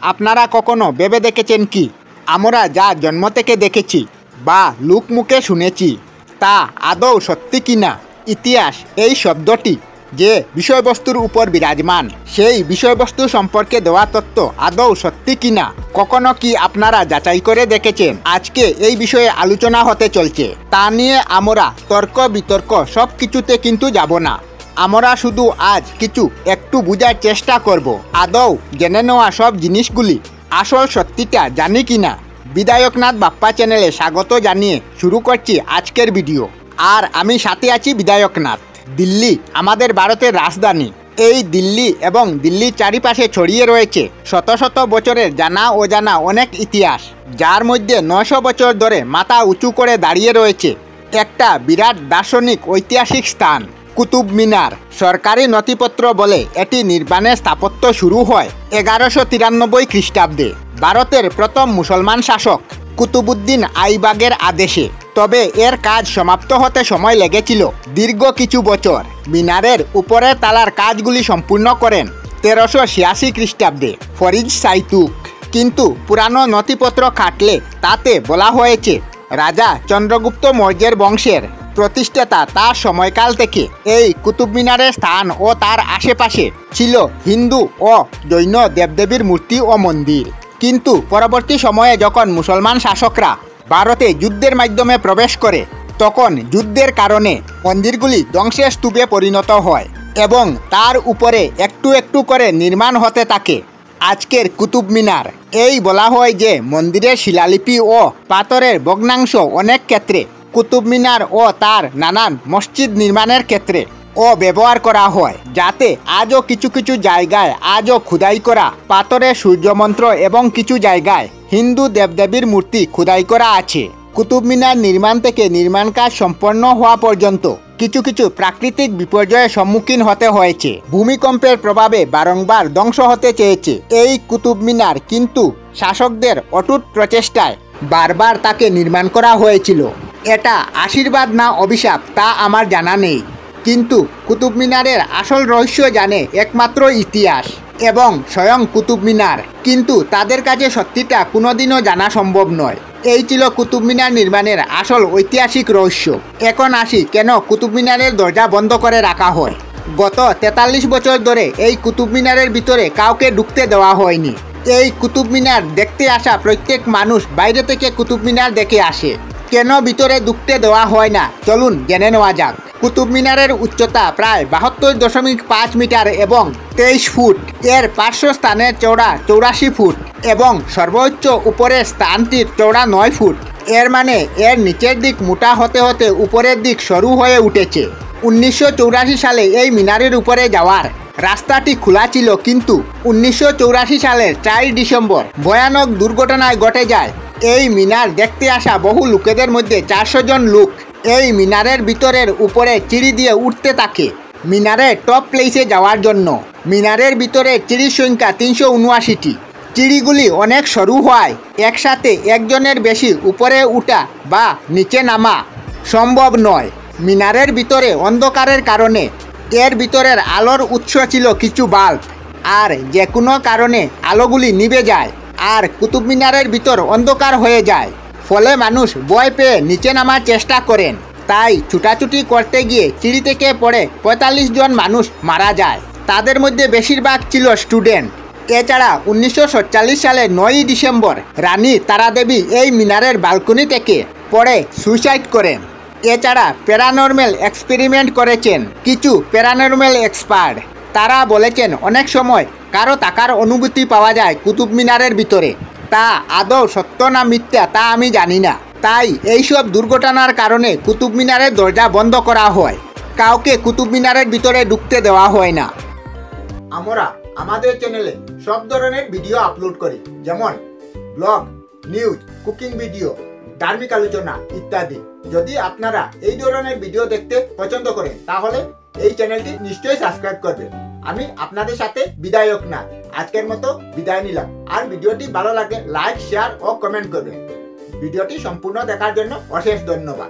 আপনারা কখনো ভেবে দেখেছেন কি আমরা যা জন্ম থেকে দেখেছি বা লোকমুখে শুনেছি তা আদৌ সত্যি কিনা? ইতিহাস এই শব্দটি যে বিষয়বস্তুর উপর বিরাজমান সেই বিষয়বস্তু সম্পর্কে দেওয়া তথ্য আদৌ সত্যি কিনা কখনো কি আপনারা যাচাই করে দেখেছেন? আজকে এই বিষয়ে আলোচনা হতে চলছে। তা নিয়ে আমরা তর্ক বিতর্ক সব কিছুতে কিন্তু যাব না। আমরা শুধু আজ একটু বোঝার চেষ্টা করব আদৌ জেনে নেওয়া সব জিনিসগুলি আসল সত্যিটা জানি কিনা। বিধায়কনাথ বাপ্পা চ্যানেলে স্বাগত জানিয়ে শুরু করছি আজকের ভিডিও। আর আমি সাথে আছি বিধায়কনাথ। দিল্লি আমাদের ভারতের রাজধানী। এই দিল্লি এবং দিল্লির চারিপাশে ছড়িয়ে রয়েছে শত শত বছরের জানা অজানা অনেক ইতিহাস, যার মধ্যে 900 বছর ধরে মাথা উঁচু করে দাঁড়িয়ে রয়েছে একটা বিরাট দার্শনিক ঐতিহাসিক স্থান, কুতুব মিনার। সরকারি নথিপত্র বলে এটি নির্মাণের স্থাপত্য শুরু হয় 1193 খ্রিস্টাব্দে ভারতের প্রথম মুসলমান শাসক কুতুবউদ্দিন আইবাগের আদেশে। তবে এর কাজ সমাপ্ত হতে সময় লেগেছিল দীর্ঘ কিছু বছর। মিনারের উপরের তালার কাজগুলি সম্পূর্ণ করেন 1386 খ্রিস্টাব্দে ফরিদ সাইতুক। কিন্তু পুরানো নথিপত্র খাটলে তাতে বলা হয়েছে রাজা চন্দ্রগুপ্ত মৌর্যের বংশের প্রতিষ্ঠাতা তার সময়কাল থেকে এই কুতুব মিনারের স্থান ও তার আশেপাশে ছিল হিন্দু ও জৈন দেবদেবীর মূর্তি ও মন্দির। কিন্তু পরবর্তী সময়ে যখন মুসলমান শাসকরা ভারতে যুদ্ধের মাধ্যমে প্রবেশ করে তখন যুদ্ধের কারণে মন্দিরগুলি ধ্বংসের স্তূপে পরিণত হয় এবং তার উপরে একটু একটু করে নির্মাণ হতে থাকে আজকের কুতুব মিনার। এই বলা হয় যে মন্দিরের শিলালিপি ও পাথরের ভগ্নাংশ অনেক ক্ষেত্রে কুতুব মিনার ও তার নানান মসজিদ নির্মাণের ক্ষেত্রে ব্যবহার করা হয়, যাতে আজও কিছু কিছু জায়গায় আজও খোদাই করা পাথরের সূর্যমন্ত্র এবং কিছু জায়গায় হিন্দু দেবদেবীর মূর্তি খোদাই করা আছে। কুতুব মিনার নির্মাণ থেকে নির্মাণ কাজ সম্পন্ন হওয়া পর্যন্ত কিছু কিছু প্রাকৃতিক বিপর্যয়ের সম্মুখীন হতে হয়েছে। ভূমিকম্পের প্রভাবে বারংবার ধ্বংস হতে চেয়েছে এই কুতুব মিনার, কিন্তু শাসকদের অটুট প্রচেষ্টায় বারবার তাকে নির্মাণ করা হয়েছিল। এটা আশীর্বাদ না অভিশাপ তা আমার জানা নেই, কিন্তু কুতুব মিনারের আসল রহস্য জানে একমাত্র ইতিহাস এবং স্বয়ং কুতুব মিনার। কিন্তু তাদের কাছে সত্যিটা কোনোদিনও জানা সম্ভব নয়। এই ছিল কুতুব মিনার নির্মাণের আসল ঐতিহাসিক রহস্য। এখন আসি কেন কুতুব মিনারের দরজা বন্ধ করে রাখা হয়। গত 43 বছর ধরে এই কুতুব মিনারের ভিতরে কাউকে ঢুকতে দেওয়া হয়নি। এই কুতুব মিনার দেখতে আসা প্রত্যেক মানুষ বাইরে থেকে কুতুব মিনার দেখে আসে। কেন ভিতরে ঢুকতে দেওয়া হয় না চলুন জেনে নেওয়া যাক। কুতুব মিনারের উচ্চতা প্রায় 72.5 মিটার এবং 23 ফুট। এর পার্শ্ব স্থানের চওড়া 84 ফুট এবং সর্বোচ্চ উপরের স্থানটির চওড়া 9 ফুট। এর মানে এর নিচের দিক মোটা হতে হতে উপরের দিক সরু হয়ে উঠেছে। 1984 সালে এই মিনারের উপরে যাওয়ার রাস্তাটি খোলা ছিল, কিন্তু 1984 সালের 4 ডিসেম্বর ভয়ানক দুর্ঘটনায় ঘটে যায়। এই মিনার দেখতে আসা বহু লোকেদের মধ্যে 400 জন লোক এই মিনারের ভিতরের উপরে সিঁড়ি দিয়ে উঠতে থাকে মিনারের টপ প্লেসে যাওয়ার জন্য। মিনারের ভিতরে সিঁড়ির সংখ্যা 379টি। সিঁড়িগুলি অনেক সরু হয়, একসাথে একজনের বেশি উপরে উঠা বা নিচে নামা সম্ভব নয়। মিনারের ভিতরে অন্ধকারের কারণে এর ভিতরের আলোর উৎস ছিল কিছু বাল্ব, আর যে কোনো কারণে আলোগুলি নিভে যায় আর কুতুব মিনারের ভিতর অন্ধকার হয়ে যায়। ফলে মানুষ ভয় পেয়ে নিচে নামার চেষ্টা করেন। তাই ছুটাছুটি করতে গিয়ে সিঁড়ি থেকে পড়ে 45 জন মানুষ মারা যায়। তাদের মধ্যে বেশিরভাগ ছিল স্টুডেন্ট। এছাড়া 1947 সালে 9 ডিসেম্বর রানী তারাদেবী এই মিনারের ব্যালকনি থেকে পড়ে সুইসাইড করেন। এছাড়া প্যারানর্মাল এক্সপেরিমেন্ট করেছেন কিছু প্যারানর্মাল এক্সপার্ট। তারা বলেছেন অনেক সময় কারো তাকার অনুভূতি পাওয়া যায় কুতুব মিনারের ভিতরে। তা আদৌ সত্য না মিথ্যা তা আমি জানি না। তাই এইসব দুর্ঘটনার কারণে কুতুব মিনারের দরজা বন্ধ করা হয়, কাউকে কুতুব মিনারের ভিতরে ঢুকতে দেওয়া হয় না। আমরা আমাদের চ্যানেলে সব ধরনের ভিডিও আপলোড করি, যেমন ব্লগ, নিউজ, কুকিং ভিডিও, ধার্মিক আলোচনা ইত্যাদি। যদি আপনারা এই ধরনের ভিডিও দেখতে পছন্দ করেন তাহলে এই চ্যানেলটি নিশ্চয়ই সাবস্ক্রাইব করবেন। আমি আপনাদের সাথে বিধায়কনাথ আজকের মতো বিদায় নিলাম। আর ভিডিওটি ভালো লাগে লাইক, শেয়ার ও কমেন্ট করবেন। ভিডিওটি সম্পূর্ণ দেখার জন্য অশেষ ধন্যবাদ।